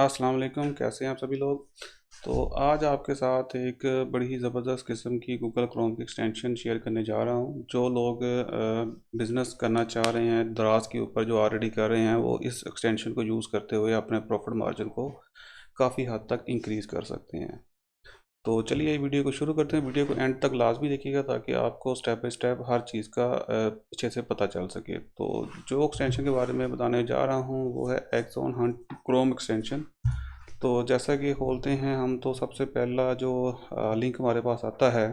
अस्सलाम वालेकुम, कैसे हैं आप सभी लोग। तो आज आपके साथ एक बड़ी ही ज़बरदस्त किस्म की गूगल क्रोम की एक्सटेंशन शेयर करने जा रहा हूं। जो लोग बिज़नेस करना चाह रहे हैं दराज के ऊपर, जो ऑलरेडी कर रहे हैं, वो इस एक्सटेंशन को यूज़ करते हुए अपने प्रॉफिट मार्जिन को काफ़ी हद तक इंक्रीज़ कर सकते हैं। तो चलिए वीडियो को शुरू करते हैं। वीडियो को एंड तक लाजमी देखिएगा ताकि आपको स्टेप बाय स्टेप हर चीज़ का अच्छे से पता चल सके। तो जो एक्सटेंशन के बारे में बताने जा रहा हूँ वो है एक्सॉन हंट क्रोम एक्सटेंशन। तो जैसा कि खोलते हैं हम, तो सबसे पहला जो लिंक हमारे पास आता है,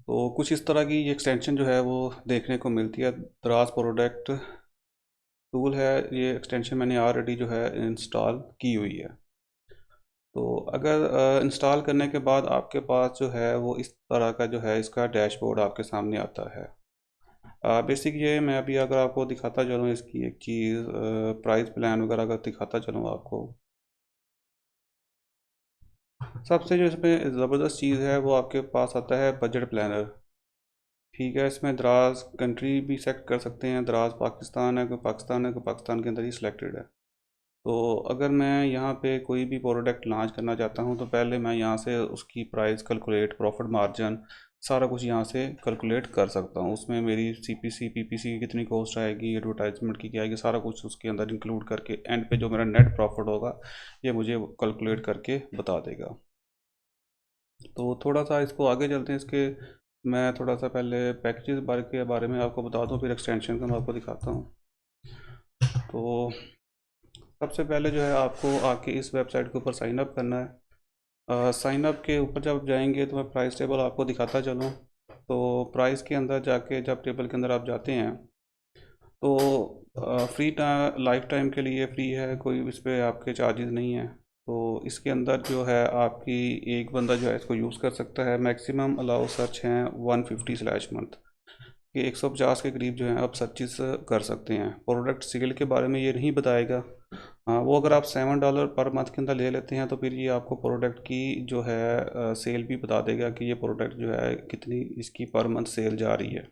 तो कुछ इस तरह की ये एक्सटेंशन जो है वो देखने को मिलती है। दराज प्रोडक्ट टूल है, ये एक्सटेंशन मैंने ऑलरेडी जो है इंस्टॉल की हुई है। तो अगर इंस्टॉल करने के बाद आपके पास जो है वो इस तरह का जो है इसका डैशबोर्ड आपके सामने आता है। बेसिक ये मैं अभी अगर आपको दिखाता चलूँ इसकी एक चीज़, प्राइस प्लान वगैरह अगर दिखाता चलूँ आपको, सबसे जो इसमें ज़बरदस्त चीज़ है वो आपके पास आता है बजट प्लानर। ठीक है, इसमें दराज कंट्री भी सेलेक्ट कर सकते हैं। दराज पाकिस्तान है, कोई पाकिस्तान है, कोई पाकिस्तान के अंदर ही सिलेक्टेड है। तो अगर मैं यहाँ पे कोई भी प्रोडक्ट लॉन्च करना चाहता हूँ तो पहले मैं यहाँ से उसकी प्राइस कैलकुलेट, प्रॉफिट मार्जिन, सारा कुछ यहाँ से कैलकुलेट कर सकता हूँ। उसमें मेरी सीपीसी पीपीसी की कितनी कॉस्ट आएगी, एडवर्टाइजमेंट की क्या आएगी, सारा कुछ उसके अंदर इंक्लूड करके एंड पे जो मेरा नेट प्रॉफिट होगा ये मुझे कैलकुलेट करके बता देगा। तो थोड़ा सा इसको आगे चलते हैं। इसके मैं थोड़ा सा पहले पैकेजेस के बारे में आपको बता दूँ, फिर एक्सटेंशन का मैं आपको दिखाता हूँ। तो सबसे पहले जो है आपको आके इस वेबसाइट के ऊपर साइन अप करना है। साइन अप के ऊपर जब जाएंगे तो मैं प्राइस टेबल आपको दिखाता चलूँ। तो प्राइस के अंदर जाके जब टेबल के अंदर आप जाते हैं तो फ्री लाइफ टाइम के लिए फ्री है, कोई इस पर आपके चार्जेस नहीं है। तो इसके अंदर जो है आपकी एक बंदा जो है इसको यूज़ कर सकता है। मैक्सिमम अलाउ सर्च हैं 150/मंथ, कि 150 के करीब जो है आप सर्चिस कर सकते हैं। प्रोडक्ट सेल के बारे में ये नहीं बताएगा। हाँ, वो अगर आप $7 पर मंथ के अंदर ले लेते हैं तो फिर ये आपको प्रोडक्ट की जो है सेल भी बता देगा कि ये प्रोडक्ट जो है कितनी इसकी पर मंथ सेल जा रही है।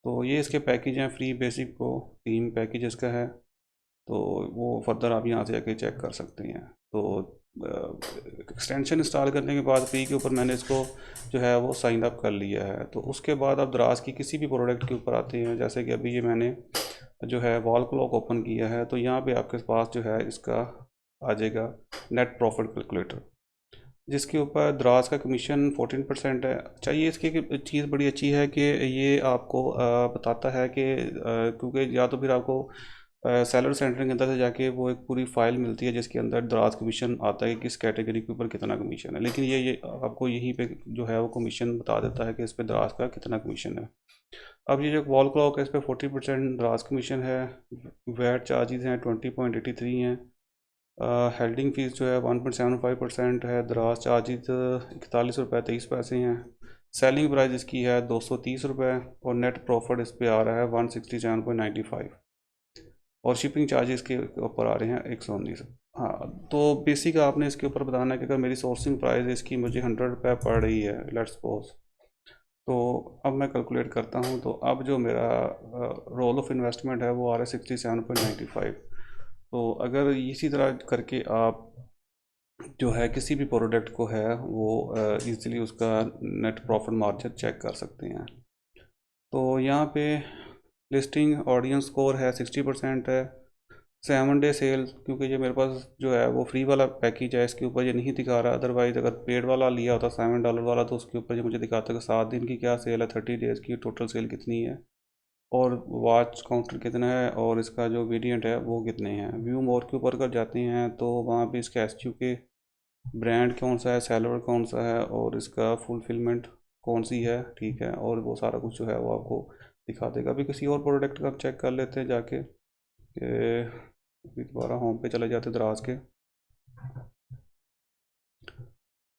तो ये इसके पैकेज हैं। फ्री, बेसिक, प्रो, 3 पैकेज इसका है। तो वो फर्दर आप यहाँ से आके चेक कर सकते हैं। तो एक्सटेंशन इंस्टॉल करने के बाद फ्री के ऊपर मैंने इसको जो है वो साइन अप कर लिया है। तो उसके बाद आप दराज की किसी भी प्रोडक्ट के ऊपर आते हैं, जैसे कि अभी ये मैंने जो है वॉल क्लॉक ओपन किया है, तो यहाँ पे आपके पास जो है इसका आ जाएगा नेट प्रॉफिट कैलकुलेटर, जिसके ऊपर दराज का कमीशन 14% है। अच्छा, ये इसकी चीज़ बड़ी अच्छी है कि ये आपको बताता है कि क्योंकि या तो फिर आपको सेलर सेंटर के अंदर से जाके वो एक पूरी फाइल मिलती है जिसके अंदर दराज कमीशन आता है कि किस कैटेगरी के ऊपर कितना कमीशन है, लेकिन ये आपको यहीं पे जो है वो कमीशन बता देता है कि इस पे दराज का कितना कमीशन है। अब ये जो वॉल क्लॉक है इस पर 40% दराज कमीशन है। वैट चार्जेस हैं 20.83 हैं। हेल्डिंग फीस जो है 1.75% है। दराज चार्जेस 41 रुपये 23 पैसे हैं। सेलिंग प्राइस इसकी है 230 रुपये, और नेट प्रॉफिट इस पे आ रहा है 167.95, और शिपिंग चार्जेस के ऊपर आ रहे हैं 119। हाँ, तो बेसिक आपने इसके ऊपर बताना है कि अगर मेरी सोर्सिंग प्राइस इसकी मुझे 100 रुपये पड़ रही है, लेट्स सपोज, तो अब मैं कैलकुलेट करता हूँ। तो अब जो मेरा रोल ऑफ इन्वेस्टमेंट है वो आ रहा है 67.95। तो अगर इसी तरह करके आप जो है किसी भी प्रोडक्ट को है वो इजीली उसका नेट प्रॉफिट मार्जिन चेक कर सकते हैं। तो यहाँ पे लिस्टिंग ऑडियंस स्कोर है 60% है। 7 डे सेल, क्योंकि ये मेरे पास जो है वो फ्री वाला पैकेज है, इसके ऊपर ये नहीं दिखा रहा। अदरवाइज़ अगर पेड वाला लिया होता $7 वाला तो उसके ऊपर ये मुझे दिखाता कि 7 दिन की क्या सेल है, 30 डेज़ की टोटल सेल कितनी है, और वॉच काउंटर कितना है, और इसका जो वेरिएंट है वो कितने हैं। व्यू मोर के ऊपर कर जाते हैं तो वहाँ पे इसका एस के ब्रांड कौन सा है, सेलर कौन सा है, और इसका फुलफिलमेंट कौन सी है, ठीक है, और वो सारा कुछ जो है वो आपको दिखा देगा। अभी किसी और प्रोडक्ट का चेक कर लेते हैं जाके, अभी दोबारा होम पे चले जाते दराज के।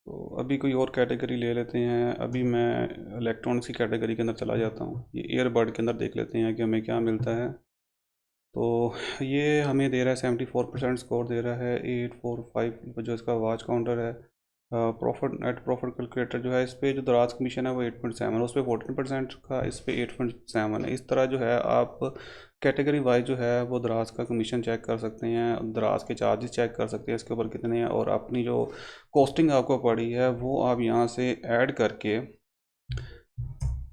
तो अभी कोई और कैटेगरी ले लेते हैं। अभी मैं इलेक्ट्रॉनिक्स की कैटेगरी के अंदर चला जाता हूँ। ये ईयरबड के अंदर देख लेते हैं कि हमें क्या मिलता है। तो ये हमें दे रहा है 74% स्कोर दे रहा है। 845 जो इसका वॉच काउंटर है नेट प्रॉफिट कैलकुलेटर जो है, इस पर जो दराज कमीशन है वो 8.7 है, उस पर 14% का, इस पर 8.7 है। इस तरह जो है आप कैटेगरी वाइज जो है वो दराज का कमीशन चेक कर सकते हैं, दराज के चार्जेस चेक कर सकते हैं इसके ऊपर कितने हैं, और अपनी जो कॉस्टिंग आपको पड़ी है वो आप यहाँ से ऐड करके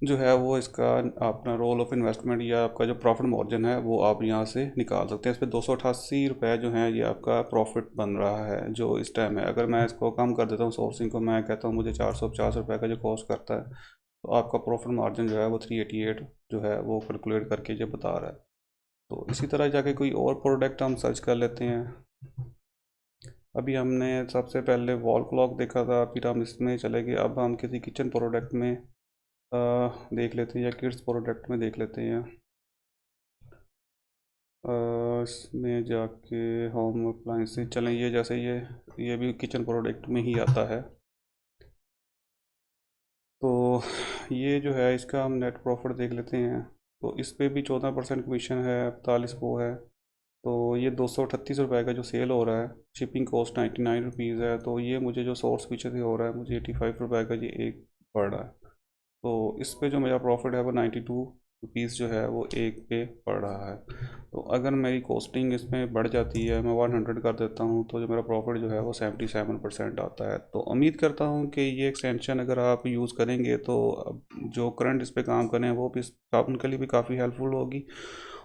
जो है वो इसका अपना रोल ऑफ इन्वेस्टमेंट या आपका जो प्रॉफिट मार्जिन है वो आप यहाँ से निकाल सकते हैं। इस पर 288 रुपये जो हैं ये आपका प्रॉफिट बन रहा है जो इस टाइम है। अगर मैं इसको कम कर देता हूँ सोर्सिंग को, मैं कहता हूँ मुझे 450 रुपये का जो कॉस्ट करता है, तो आपका प्रॉफिट मार्जिन जो है वो 388 जो है वो कैलकुलेट करके जो बता रहा है। तो इसी तरह जाके कोई और प्रोडक्ट हम सर्च कर लेते हैं। अभी हमने सबसे पहले वॉल क्लॉक देखा था, फिर हम इसमें चले गए, अब हम किसी किचन प्रोडक्ट में देख लेते हैं या किड्स प्रोडक्ट में देख लेते हैं। इसमें जाके होम अप्लाइंसेस चलें, ये जैसे ये भी किचन प्रोडक्ट में ही आता है। तो ये जो है इसका हम नेट प्रॉफिट देख लेते हैं। तो इस पे भी 14% कमीशन है, 45 वो है। तो ये 238 रुपये का जो सेल हो रहा है, शिपिंग कॉस्ट 99 रुपीज़ है। तो ये मुझे जो सोर्स पीछे से हो रहा है मुझे 85 रुपये का ये एक पड़ रहा है। तो इस पे जो मेरा प्रॉफिट है वो 92 रुपीज़ जो है वो एक पे पड़ रहा है। तो अगर मेरी कॉस्टिंग इसमें बढ़ जाती है, मैं 100 कर देता हूँ, तो जो मेरा प्रॉफिट जो है वो 77% आता है। तो उम्मीद करता हूँ कि ये एक्सटेंशन अगर आप यूज़ करेंगे तो अब जो करंट इस पे काम कर रहे हैं वो भी उनके लिए भी काफ़ी हेल्पफुल होगी,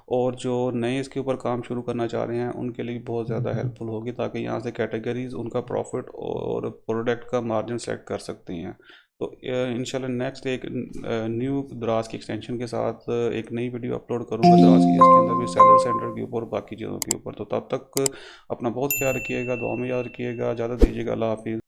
और जो नए इसके ऊपर काम शुरू करना चाह रहे हैं उनके लिए बहुत ज़्यादा हेल्पफुल होगी, ताकि यहाँ से कैटेगरीज उनका प्रॉफिट और प्रोडक्ट का मार्जिन सेट कर सकते हैं। तो इंशाल्लाह नेक्स्ट एक न्यू दराज की एक्सटेंशन के साथ एक नई वीडियो अपलोड करूँगा दराज की, इसके अंदर भी सेलर सेंटर के ऊपर बाकी चीज़ों के ऊपर। तो तब तक अपना बहुत ख्याल रखिएगा, दुआ में याद रखिएगा, ज़्यादा दीजिएगा। अल्लाह हाफिज़।